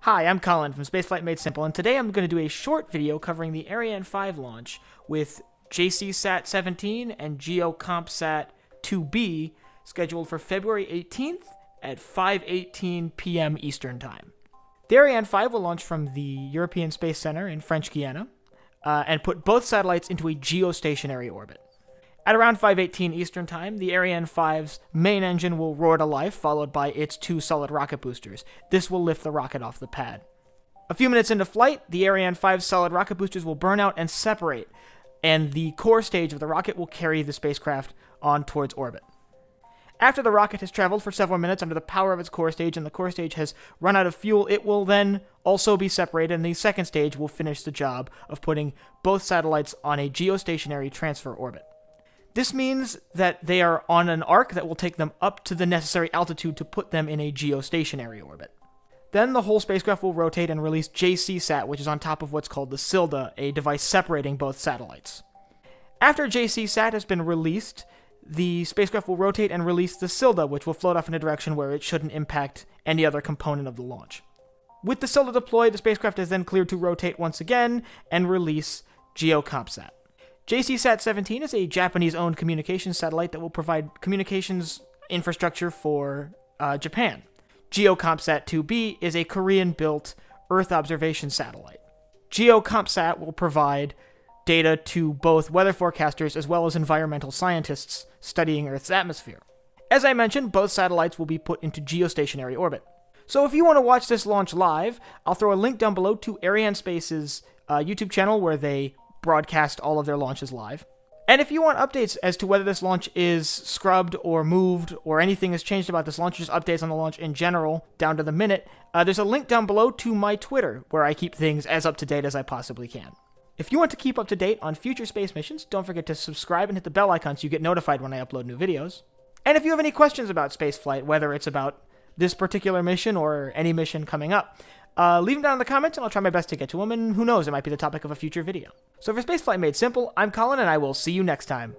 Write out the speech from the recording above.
Hi, I'm Colin from Spaceflight Made Simple, and today I'm going to do a short video covering the Ariane 5 launch with JCSat-17 and GEO-Kompsat 2B scheduled for February 18th at 5:18 p.m. Eastern Time. The Ariane 5 will launch from the European Space Center in French Guiana and put both satellites into a geostationary orbit. At around 5:18 Eastern Time, the Ariane 5's main engine will roar to life, followed by its two solid rocket boosters. This will lift the rocket off the pad. A few minutes into flight, the Ariane 5's solid rocket boosters will burn out and separate, and the core stage of the rocket will carry the spacecraft on towards orbit. After the rocket has traveled for several minutes under the power of its core stage and the core stage has run out of fuel, it will then also be separated, and the second stage will finish the job of putting both satellites on a geostationary transfer orbit. This means that they are on an arc that will take them up to the necessary altitude to put them in a geostationary orbit. Then the whole spacecraft will rotate and release JCSat, which is on top of what's called the Silda, a device separating both satellites. After JCSat has been released, the spacecraft will rotate and release the Silda, which will float off in a direction where it shouldn't impact any other component of the launch. With the Silda deployed, the spacecraft is then cleared to rotate once again and release GEO-Kompsat. JCSat-17 is a Japanese-owned communications satellite that will provide communications infrastructure for Japan. GEO-Kompsat 2B is a Korean-built Earth observation satellite. GEO-Kompsat will provide data to both weather forecasters as well as environmental scientists studying Earth's atmosphere. As I mentioned, both satellites will be put into geostationary orbit. So if you want to watch this launch live, I'll throw a link down below to Arianespace's YouTube channel where they broadcast all of their launches live. And if you want updates as to whether this launch is scrubbed or moved or anything has changed about this launch, just updates on the launch in general, down to the minute, there's a link down below to my Twitter, where I keep things as up to date as I possibly can. If you want to keep up to date on future space missions, don't forget to subscribe and hit the bell icon so you get notified when I upload new videos. And if you have any questions about spaceflight, whether it's about this particular mission or any mission coming up, leave them down in the comments and I'll try my best to get to them, and who knows, it might be the topic of a future video. So for Spaceflight Made Simple, I'm Colin, and I will see you next time.